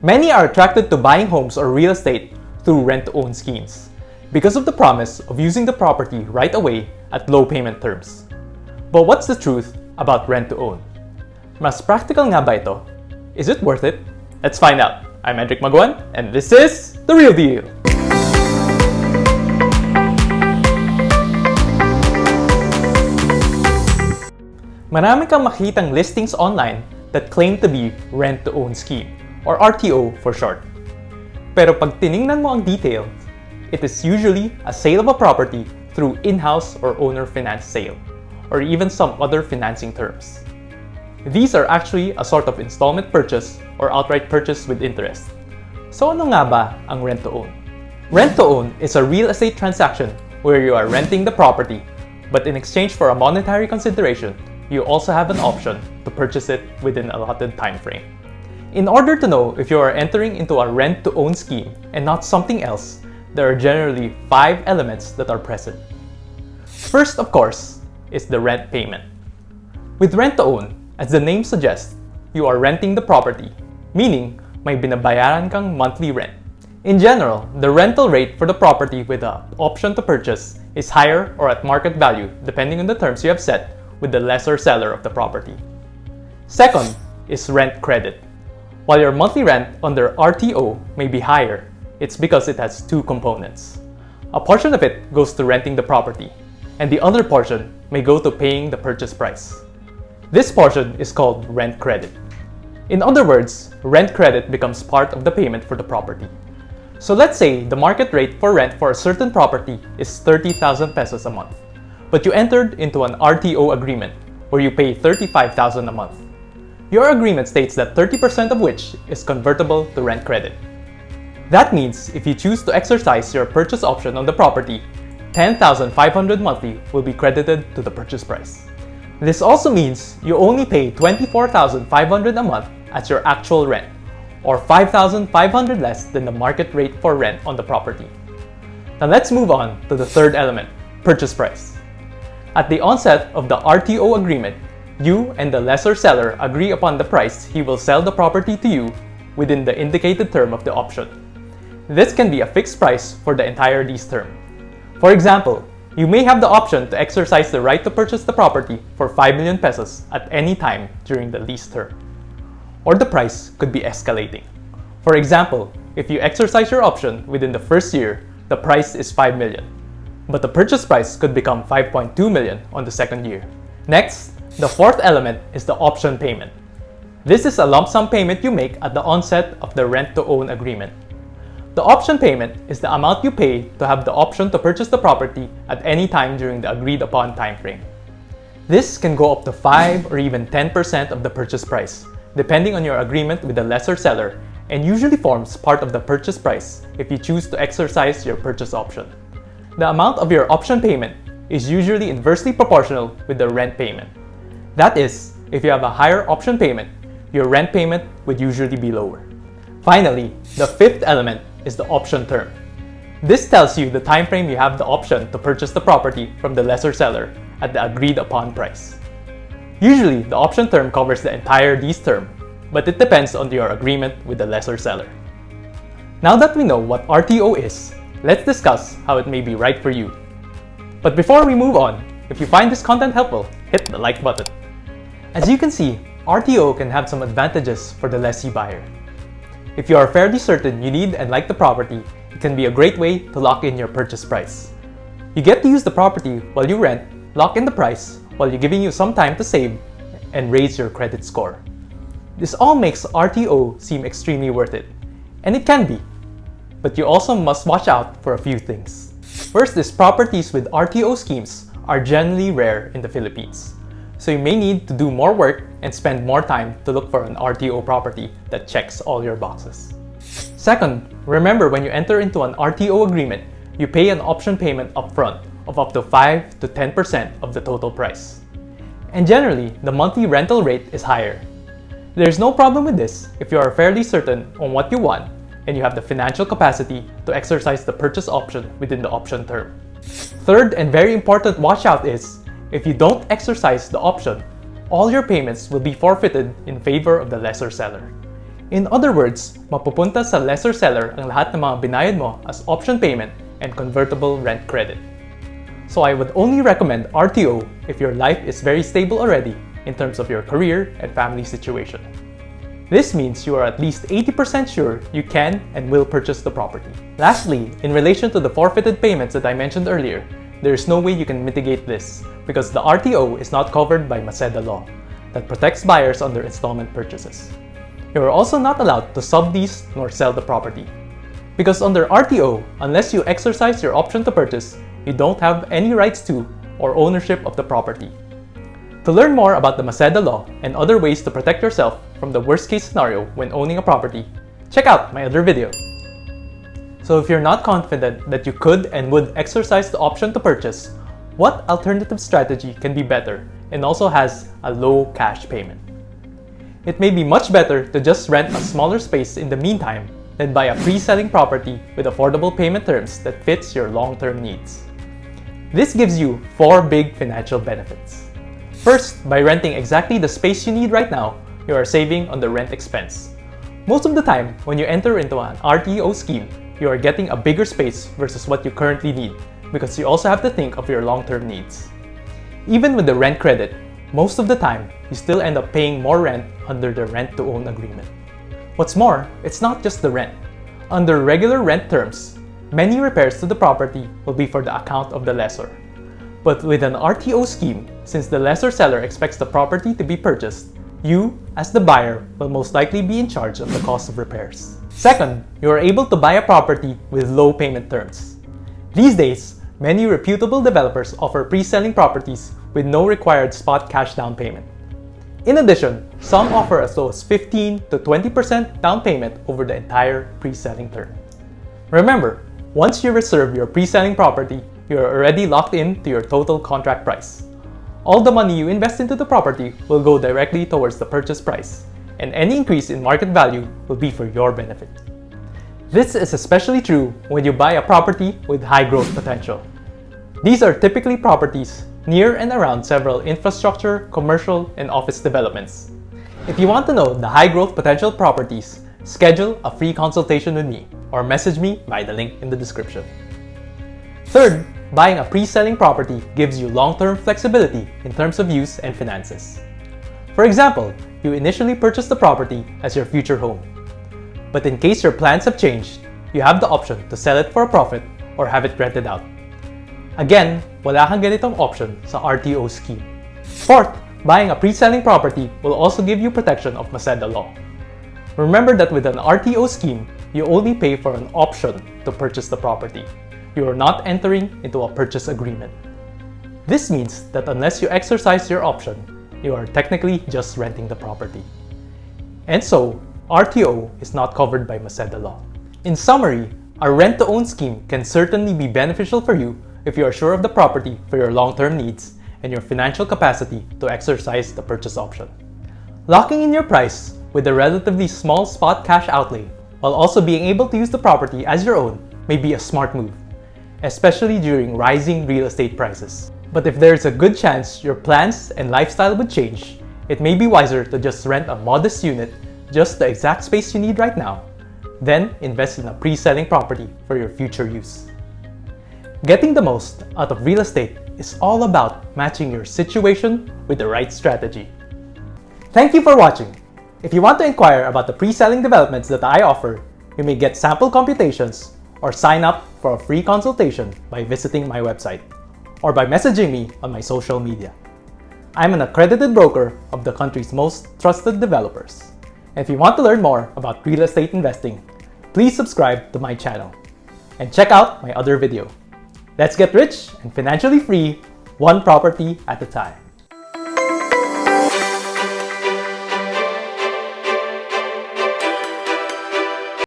Many are attracted to buying homes or real estate through rent-to-own schemes because of the promise of using the property right away at low payment terms. But what's the truth about rent-to-own? Mas practical nga ba ito? Is it worth it? Let's find out. I'm Edric Maguan, and this is The Real Deal! Marami kang makitang listings online that claim to be rent-to-own scheme, or RTO for short. Pero pag tiningnan mo ang details, it is usually a sale of a property through in-house or owner finance sale, or even some other financing terms. These are actually a sort of installment purchase or outright purchase with interest. So ano nga ba ang rent-to-own? Rent-to-own is a real estate transaction where you are renting the property, but in exchange for a monetary consideration, you also have an option to purchase it within an allotted time frame. In order to know if you are entering into a rent-to-own scheme and not something else, there are generally 5 elements that are present. First, of course, is the rent payment. With rent-to-own, as the name suggests, you are renting the property, meaning may binabayaran kang monthly rent. In general, the rental rate for the property with the option to purchase is higher or at market value depending on the terms you have set with the lessor seller of the property. Second is rent credit. While your monthly rent under RTO may be higher, it's because it has 2 components. A portion of it goes to renting the property, and the other portion may go to paying the purchase price. This portion is called rent credit. In other words, rent credit becomes part of the payment for the property. So let's say the market rate for rent for a certain property is 30,000 pesos a month, but you entered into an RTO agreement where you pay 35,000 a month. Your agreement states that 30% of which is convertible to rent credit. That means if you choose to exercise your purchase option on the property, 10,500 monthly will be credited to the purchase price. This also means you only pay 24,500 a month as your actual rent, or 5,500 less than the market rate for rent on the property. Now let's move on to the third element, purchase price. At the onset of the RTO agreement, you and the lessor seller agree upon the price he will sell the property to you within the indicated term of the option. This can be a fixed price for the entire lease term. For example, you may have the option to exercise the right to purchase the property for 5 million pesos at any time during the lease term. Or the price could be escalating. For example, if you exercise your option within the first year, the price is 5 million. But the purchase price could become 5.2 million on the second year. Next, the fourth element is the option payment. This is a lump sum payment you make at the onset of the rent-to-own agreement. The option payment is the amount you pay to have the option to purchase the property at any time during the agreed upon time frame. This can go up to 5 or even 10% of the purchase price, depending on your agreement with the lessor seller, and usually forms part of the purchase price if you choose to exercise your purchase option. The amount of your option payment is usually inversely proportional with the rent payment. That is, if you have a higher option payment, your rent payment would usually be lower. Finally, the fifth element is the option term. This tells you the time frame you have the option to purchase the property from the lessor seller at the agreed upon price. Usually, the option term covers the entire lease term, but it depends on your agreement with the lessor seller. Now that we know what RTO is, let's discuss how it may be right for you. But before we move on, if you find this content helpful, hit the like button. As you can see, RTO can have some advantages for the lessee buyer. If you are fairly certain you need and like the property, it can be a great way to lock in your purchase price. You get to use the property while you rent, lock in the price, while giving you some time to save and raise your credit score. This all makes RTO seem extremely worth it, and it can be. But you also must watch out for a few things. First is properties with RTO schemes are generally rare in the Philippines. So you may need to do more work and spend more time to look for an RTO property that checks all your boxes. Second, remember when you enter into an RTO agreement, you pay an option payment upfront of up to 5 to 10% of the total price. And generally, the monthly rental rate is higher. There's no problem with this if you are fairly certain on what you want and you have the financial capacity to exercise the purchase option within the option term. Third and very important watch out is, if you don't exercise the option, all your payments will be forfeited in favor of the lessor seller. In other words, mapupunta sa lesser seller ang lahat ng mga binayad mo as option payment and convertible rent credit. So I would only recommend RTO if your life is very stable already in terms of your career and family situation. This means you are at least 80% sure you can and will purchase the property. Lastly, in relation to the forfeited payments that I mentioned earlier, there is no way you can mitigate this because the RTO is not covered by MACEDA law that protects buyers under installment purchases. You are also not allowed to sublease nor sell the property. Because under RTO, unless you exercise your option to purchase, you don't have any rights to or ownership of the property. To learn more about the MACEDA law and other ways to protect yourself from the worst case scenario when owning a property, check out my other video. So if you're not confident that you could and would exercise the option to purchase, what alternative strategy can be better and also has a low cash payment? It may be much better to just rent a smaller space in the meantime than buy a pre-selling property with affordable payment terms that fits your long-term needs. This gives you 4 big financial benefits. First, by renting exactly the space you need right now, you are saving on the rent expense. Most of the time, when you enter into an RTO scheme, you are getting a bigger space versus what you currently need because you also have to think of your long-term needs. Even with the rent credit, most of the time, you still end up paying more rent under the rent-to-own agreement. What's more, it's not just the rent. Under regular rent terms, many repairs to the property will be for the account of the lessor. But with an RTO scheme, since the lessor seller expects the property to be purchased, you, as the buyer, will most likely be in charge of the cost of repairs. Second, you are able to buy a property with low payment terms. These days, many reputable developers offer pre-selling properties with no required spot cash down payment. In addition, some offer as low as 15 to 20% down payment over the entire pre-selling term. Remember, once you reserve your pre-selling property, you are already locked in to your total contract price. All the money you invest into the property will go directly towards the purchase price, and any increase in market value will be for your benefit. This is especially true when you buy a property with high growth potential. These are typically properties near and around several infrastructure, commercial, and office developments. If you want to know the high growth potential properties, schedule a free consultation with me or message me via the link in the description. Third, buying a pre-selling property gives you long-term flexibility in terms of use and finances. For example, you initially purchased the property as your future home. But in case your plans have changed, you have the option to sell it for a profit or have it rented out. Again, wala kang ganitong option sa RTO scheme. Fourth, buying a pre-selling property will also give you protection of MACEDA law. Remember that with an RTO scheme, you only pay for an option to purchase the property. You are not entering into a purchase agreement. This means that unless you exercise your option, you are technically just renting the property. And so, RTO is not covered by MACEDA law. In summary, a rent-to-own scheme can certainly be beneficial for you if you are sure of the property for your long-term needs and your financial capacity to exercise the purchase option. Locking in your price with a relatively small spot cash outlay while also being able to use the property as your own may be a smart move, especially during rising real estate prices. But if there's a good chance your plans and lifestyle would change, it may be wiser to just rent a modest unit, just the exact space you need right now, then invest in a pre-selling property for your future use. Getting the most out of real estate is all about matching your situation with the right strategy. Thank you for watching. If you want to inquire about the pre-selling developments that I offer, you may get sample computations or sign up for a free consultation by visiting my website or by messaging me on my social media. I'm an accredited broker of the country's most trusted developers. And if you want to learn more about real estate investing, please subscribe to my channel and check out my other video. Let's get rich and financially free, one property at a time.